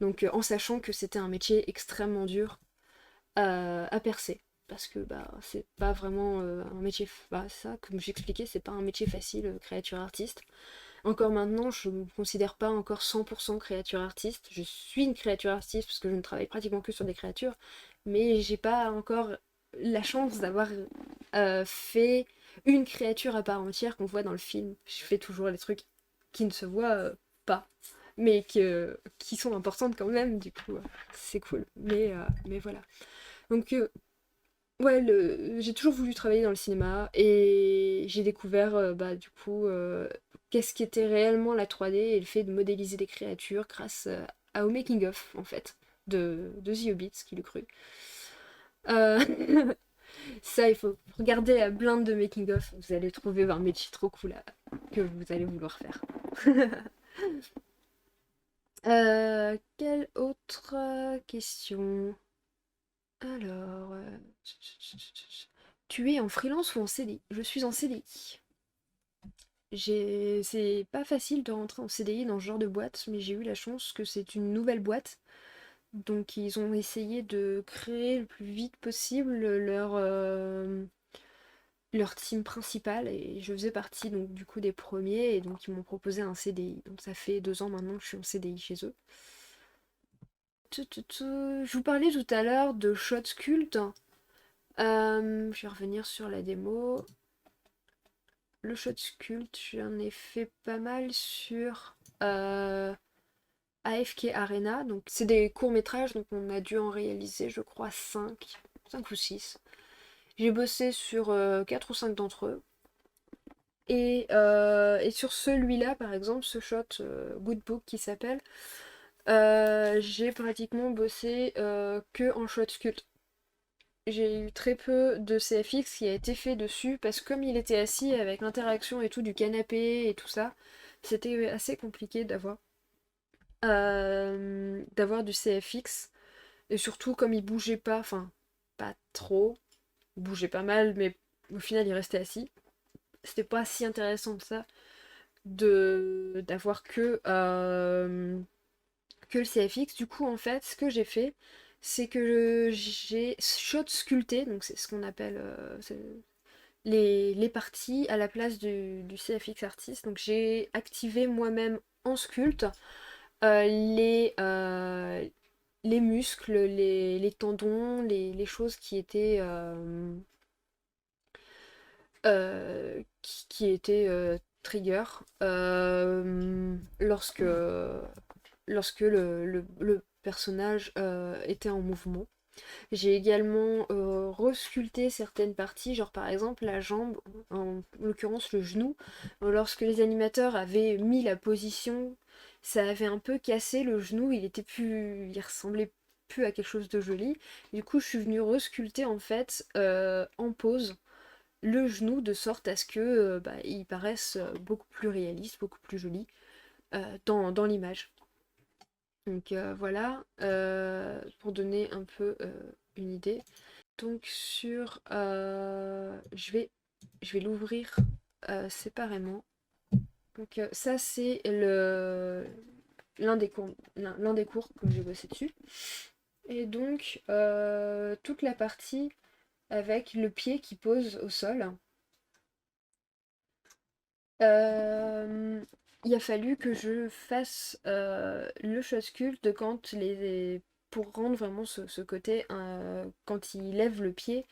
Donc en sachant que c'était un métier extrêmement dur à percer. Parce que bah, c'est pas vraiment un métier. Bah, ça, comme j'expliquais, c'est pas un métier facile, créature artiste. Encore maintenant, je ne me considère pas encore 100% créature artiste. Je suis une créature artiste parce que je ne travaille pratiquement que sur des créatures. Mais j'ai pas encore la chance d'avoir fait une créature à part entière qu'on voit dans le film. Je fais toujours les trucs qui ne se voient pas, mais qui sont importantes quand même, du coup, c'est cool. Mais voilà. Donc, ouais, j'ai toujours voulu travailler dans le cinéma et j'ai découvert, bah, du coup, qu'est-ce qu'était réellement la 3D et le fait de modéliser des créatures grâce au making-of, en fait, de The Hobbit, qui l'eût cru. Euh, Ça, il faut regarder la blinde de making-of, vous allez trouver un métier trop cool que vous allez vouloir faire. Quelle autre question? Alors, tu es en freelance ou en CDI? Je suis en CDI. C'est pas facile de rentrer en CDI dans ce genre de boîte, mais j'ai eu la chance que c'est une nouvelle boîte. Donc ils ont essayé de créer le plus vite possible leur team principal et je faisais partie donc du coup des premiers et donc ils m'ont proposé un CDI. Donc ça fait 2 ans maintenant que je suis en CDI chez eux. Je vous parlais tout à l'heure de Shot Cult. Je vais revenir sur la démo. Le Shot Cult, j'en ai fait pas mal sur AFK Arena. Donc c'est des courts-métrages, donc on a dû en réaliser je crois 5 ou 6. J'ai bossé sur 4 ou 5 d'entre eux. Et sur celui-là, par exemple, ce shot Good Book qui s'appelle, j'ai pratiquement bossé que en shot sculpt. J'ai eu très peu de CFX qui a été fait dessus parce que comme il était assis avec l'interaction et tout du canapé et tout ça, c'était assez compliqué d'avoir du CFX. Et surtout comme il bougeait pas, enfin pas trop, il bougeait pas mal, mais au final il restait assis. C'était pas si intéressant que ça de d'avoir que le CFX. Du coup, en fait, ce que j'ai fait, c'est que j'ai shot sculpté, donc c'est ce qu'on appelle les parties à la place du CFX artist. Donc j'ai activé moi-même en sculpt euh, les, euh, les muscles, les tendons, les choses qui étaient, qui étaient trigger lorsque le personnage était en mouvement. J'ai également resculpté certaines parties, genre par exemple la jambe, en l'occurrence le genou. Lorsque les animateurs avaient mis la position, ça avait un peu cassé le genou, il ressemblait plus à quelque chose de joli. Du coup, je suis venue resculpter en fait en pose le genou de sorte à ce que bah, il paraisse beaucoup plus réaliste, beaucoup plus joli dans l'image. Donc voilà, pour donner un peu une idée. Donc je vais l'ouvrir séparément. Donc ça c'est l'un des cours que j'ai bossé dessus. Et donc toute la partie avec le pied qui pose au sol. Euh, il a fallu que je fasse le shot sculpt pour rendre vraiment ce côté quand il lève le pied,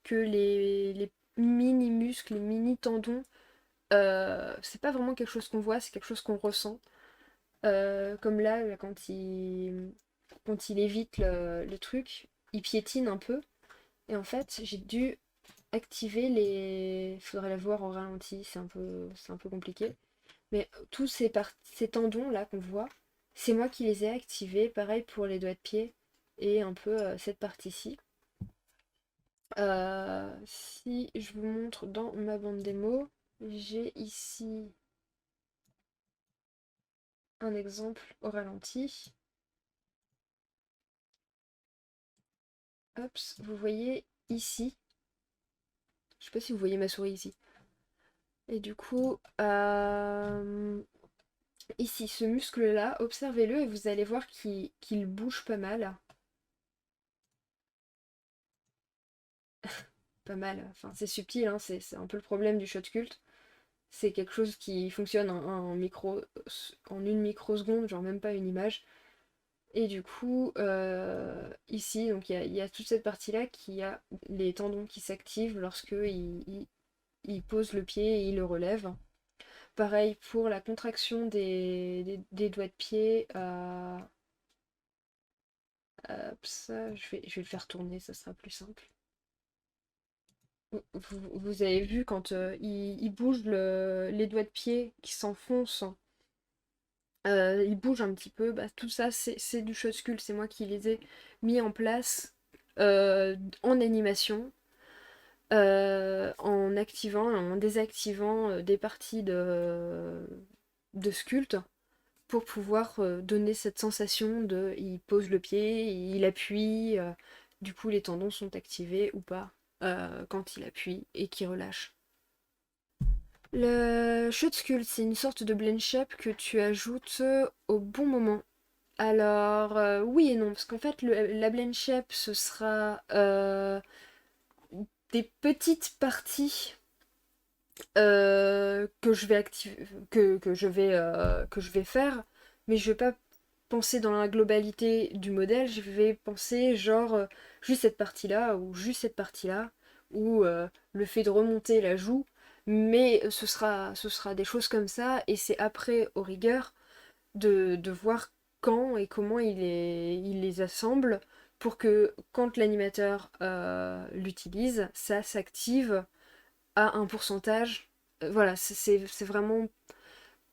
que les mini muscles, les mini tendons, c'est pas vraiment quelque chose qu'on voit, c'est quelque chose qu'on ressent. Comme là, quand il évite le truc, il piétine un peu. Et en fait, j'ai dû activer les. Faudrait la voir en ralenti, c'est un peu compliqué. Mais tous ces tendons là qu'on voit, c'est moi qui les ai activés. Pareil pour les doigts de pied et un peu cette partie-ci. Si je vous montre dans ma bande démo, j'ai ici un exemple au ralenti. Hop, vous voyez ici. Je sais pas si vous voyez ma souris ici. Et du coup, ici, ce muscle-là, observez-le et vous allez voir qu'il bouge pas mal. Pas mal. Enfin, c'est subtil, hein, c'est un peu le problème du shot cult. C'est quelque chose qui fonctionne en une microseconde, genre même pas une image. Et du coup, ici, donc il y a toute cette partie-là qui a les tendons qui s'activent lorsque il pose le pied et il le relève. Pareil pour la contraction des doigts de pied. Hop, ça, je vais le faire tourner, ça sera plus simple. Vous avez vu quand il bouge les doigts de pied qui s'enfoncent, il bouge un petit peu, bah, tout ça c'est du shot sculpt, c'est moi qui les ai mis en place en animation, en activant et en désactivant des parties de sculpt pour pouvoir donner cette sensation de il pose le pied, il appuie, du coup les tendons sont activés ou pas quand il appuie et qu'il relâche. Le shot sculpt, c'est une sorte de blend shape que tu ajoutes au bon moment. Alors, oui et non, parce qu'en fait, la blend shape, ce sera des petites parties que je vais faire, mais je vais pas penser dans la globalité du modèle, je vais penser genre juste cette partie-là, ou juste cette partie-là, ou le fait de remonter la joue, mais ce sera des choses comme ça, et c'est après, aux rigueurs, de voir quand et comment il les assemble pour que quand l'animateur l'utilise, ça s'active à un pourcentage. Voilà, c'est vraiment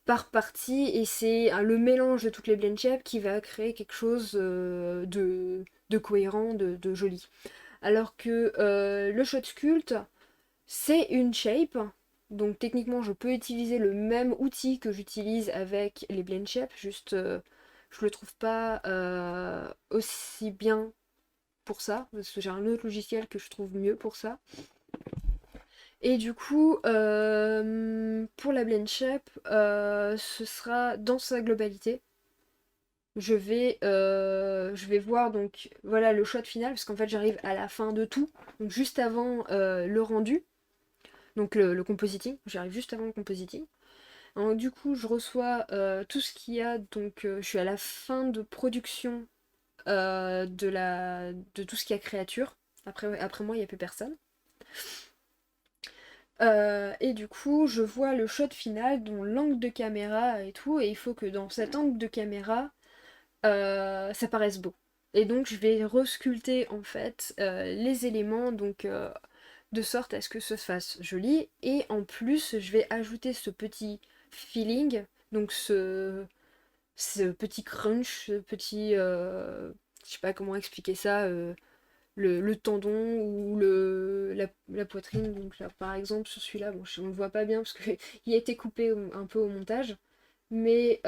par partie et c'est le mélange de toutes les blend shapes qui va créer quelque chose de cohérent, de joli. Alors que le shot sculpt, c'est une shape. Donc techniquement, je peux utiliser le même outil que j'utilise avec les blend shapes, juste je le trouve pas aussi bien pour ça, parce que j'ai un autre logiciel que je trouve mieux pour ça. Et du coup, pour la blend shape, ce sera dans sa globalité. Je vais voir donc voilà le shot final, parce qu'en fait j'arrive à la fin de tout, donc juste avant le rendu, donc le compositing, j'arrive juste avant le compositing. Alors, du coup, je reçois tout ce qu'il y a, donc je suis à la fin de production de tout ce qu'il y a créature. Après moi, il n'y a plus personne. Et du coup, je vois le shot final, dont l'angle de caméra et tout, et il faut que dans cet angle de caméra, ça paraisse beau. Et donc, je vais resculpter en fait les éléments, donc de sorte à ce que ce fasse joli. Et en plus, je vais ajouter ce petit feeling, donc ce petit crunch, ce petit, je sais pas comment expliquer ça, le tendon ou la poitrine. Donc là, par exemple, sur celui-là, bon, on le voit pas bien parce qu'il a été coupé un peu au montage. Mais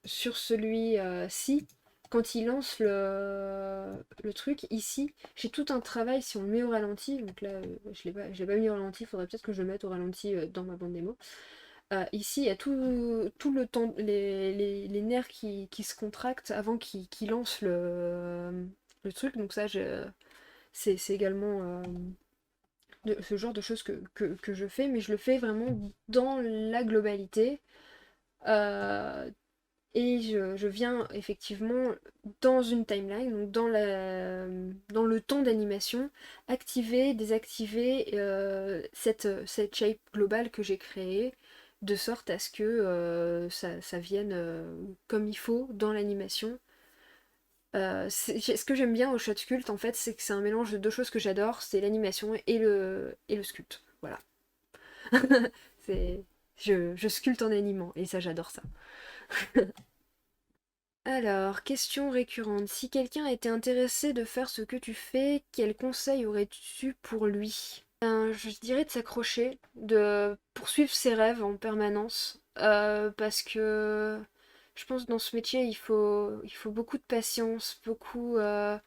sur celui-ci, quand il lance le truc, ici, j'ai tout un travail si on le met au ralenti. Donc là, je l'ai pas mis au ralenti, il faudrait peut-être que je le mette au ralenti dans ma bande démo. Ici, il y a tout le temps, les nerfs qui se contractent avant qu'il lance le truc. Donc ça, c'est également ce genre de choses que je fais, mais je le fais vraiment dans la globalité. Euh, et je viens effectivement dans une timeline, donc dans le temps d'animation, activer, désactiver cette shape globale que j'ai créée, de sorte à ce que ça vienne comme il faut dans l'animation. Ce que j'aime bien au shot sculpt en fait, c'est que c'est un mélange de deux choses que j'adore, c'est l'animation et le sculpt. Voilà. c'est, je sculpte en animant et ça j'adore ça. Alors, question récurrente. Si quelqu'un était intéressé de faire ce que tu fais, quel conseil aurais-tu pour lui? Je dirais de s'accrocher, de poursuivre ses rêves en permanence, parce que je pense que dans ce métier, il faut beaucoup de patience, beaucoup, ouais,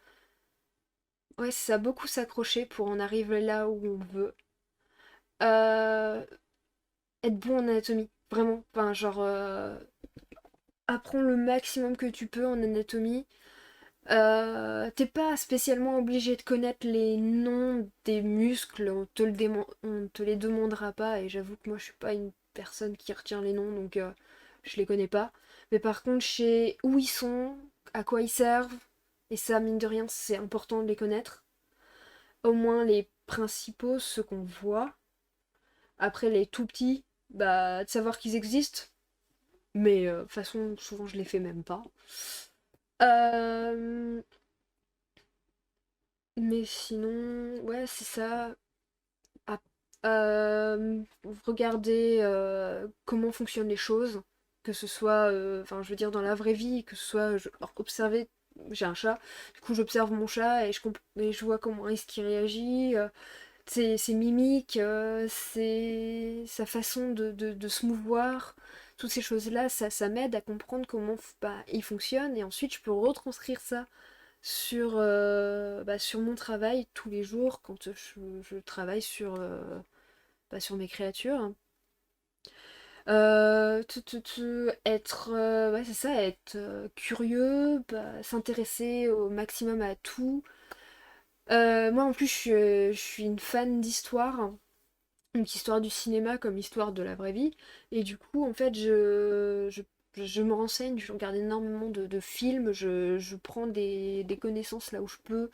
c'est ça, beaucoup s'accrocher pour en arriver là où on veut. Euh, Être bon en anatomie, vraiment. Enfin, genre, apprends le maximum que tu peux en anatomie. T'es pas spécialement obligé de connaître les noms des muscles, on te les demandera pas, et j'avoue que moi je suis pas une personne qui retient les noms, donc je les connais pas. Mais par contre, je sais où ils sont, à quoi ils servent, et ça, mine de rien, c'est important de les connaître. Au moins les principaux, ceux qu'on voit. Après, les tout petits, bah, de savoir qu'ils existent, mais de toute façon, souvent je les fais même pas. Euh, Mais sinon, ouais, c'est ça. Ah, regarder comment fonctionnent les choses, que ce soit, enfin, je veux dire, dans la vraie vie, que ce soit, alors, observer, j'ai un chat, du coup, j'observe mon chat et je vois comment est-ce qu'il réagit, ses mimiques, sa façon de se mouvoir, toutes ces choses-là, ça m'aide à comprendre comment bah, il fonctionne, et ensuite, je peux retranscrire ça sur mon travail tous les jours quand je travaille sur mes créatures. Être, ouais, c'est ça, être curieux, bah, s'intéresser au maximum à tout. Moi en plus je suis une fan d'histoire, donc histoire du cinéma comme histoire de la vraie vie, et du coup en fait je me renseigne, je regarde énormément de films, je prends des connaissances là où je peux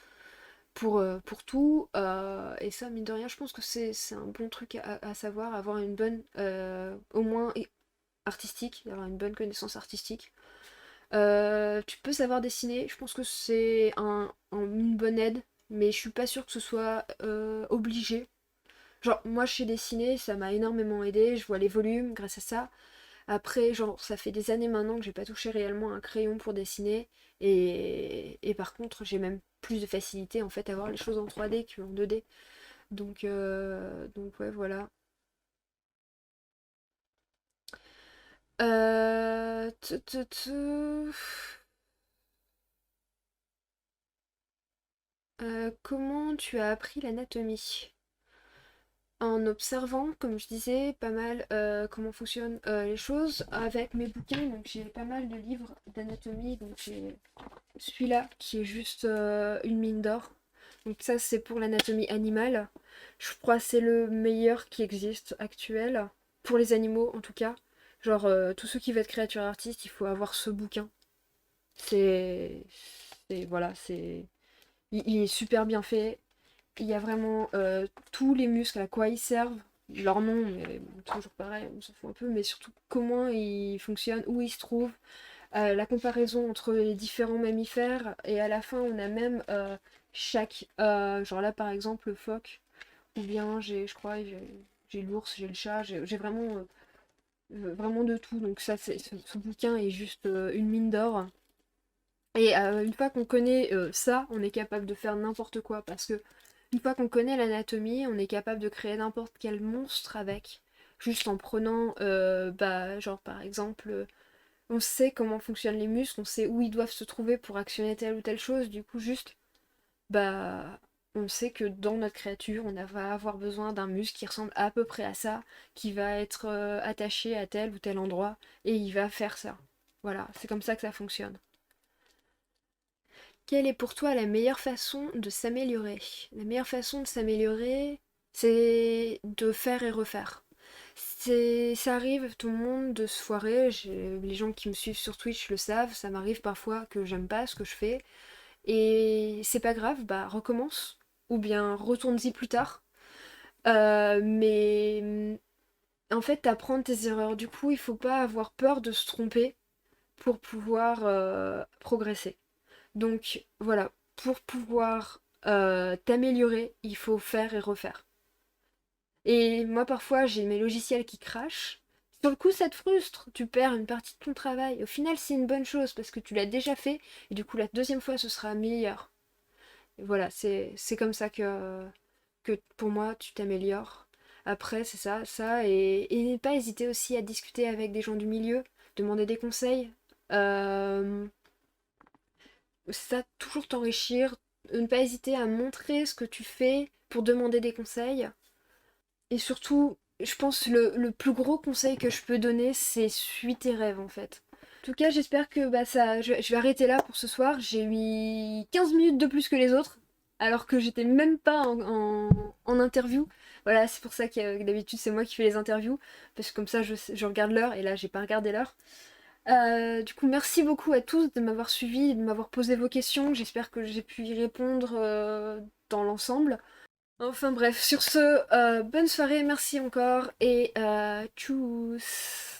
pour tout. Et ça, mine de rien, je pense que c'est un bon truc à savoir, avoir une bonne, au moins artistique, avoir une bonne connaissance artistique. Tu peux savoir dessiner, je pense que c'est une bonne aide, mais je suis pas sûre que ce soit obligé. Genre, moi je sais dessiner, ça m'a énormément aidé, je vois les volumes grâce à ça. Après, genre, ça fait des années maintenant que j'ai pas touché réellement un crayon pour dessiner. Et par contre, j'ai même plus de facilité en fait à voir les choses en 3D qu'en 2D. Donc ouais, voilà. Euh, tu- tu- tu- comment tu as appris l'anatomie? En observant, comme je disais, pas mal comment fonctionnent les choses avec mes bouquins. Donc j'ai pas mal de livres d'anatomie. Donc j'ai celui-là qui est juste une mine d'or. Donc ça c'est pour l'anatomie animale. Je crois que c'est le meilleur qui existe actuel. pour les animaux en tout cas. Genre, tous ceux qui veulent être créatures artistes, il faut avoir ce bouquin. C'est. Voilà, c'est. Il est super bien fait. Il y a vraiment tous les muscles, à quoi ils servent, leur nom, mais bon, toujours pareil, on s'en fout un peu, mais surtout comment ils fonctionnent, où ils se trouvent, la comparaison entre les différents mammifères, et à la fin on a même chaque, genre là par exemple le phoque, ou bien je crois, j'ai l'ours, j'ai le chat, j'ai vraiment, vraiment de tout, donc ça, ce bouquin est juste une mine d'or. Et une fois qu'on connaît ça, on est capable de faire n'importe quoi, parce que une fois qu'on connaît l'anatomie, on est capable de créer n'importe quel monstre avec, juste en prenant, bah, genre par exemple, on sait comment fonctionnent les muscles, on sait où ils doivent se trouver pour actionner telle ou telle chose, du coup juste, bah, on sait que dans notre créature, va avoir besoin d'un muscle qui ressemble à peu près à ça, qui va être attaché à tel ou tel endroit, et il va faire ça. Voilà, c'est comme ça que ça fonctionne. Quelle est pour toi la meilleure façon de s'améliorer? La meilleure façon de s'améliorer, c'est de faire et refaire. Ça arrive tout le monde de se foirer, les gens qui me suivent sur Twitch le savent, ça m'arrive parfois que j'aime pas ce que je fais, et c'est pas grave, bah recommence, ou bien retourne-y plus tard. Mais en fait, t'apprends de tes erreurs, du coup il faut pas avoir peur de se tromper pour pouvoir progresser. Donc voilà, pour pouvoir t'améliorer, il faut faire et refaire. Et moi parfois j'ai mes logiciels qui crachent. Sur le coup ça te frustre, tu perds une partie de ton travail. Au final c'est une bonne chose parce que tu l'as déjà fait et du coup la deuxième fois ce sera meilleur. Et voilà, c'est comme ça que pour moi tu t'améliores. Après c'est ça, et n'hésite pas hésiter aussi à discuter avec des gens du milieu, demander des conseils. Euh, Ça, toujours t'enrichir, ne pas hésiter à montrer ce que tu fais pour demander des conseils. Et surtout, je pense le plus gros conseil que je peux donner, c'est suis tes rêves en fait. En tout cas, j'espère que bah, ça, je vais arrêter là pour ce soir. J'ai mis 15 minutes de plus que les autres, alors que j'étais même pas en interview. Voilà, c'est pour ça que d'habitude c'est moi qui fais les interviews, parce que comme ça je regarde l'heure, et là j'ai pas regardé l'heure. Du coup, merci beaucoup à tous de m'avoir suivi, de m'avoir posé vos questions. J'espère que j'ai pu y répondre dans l'ensemble. Enfin bref, sur ce, bonne soirée, merci encore et tchuss.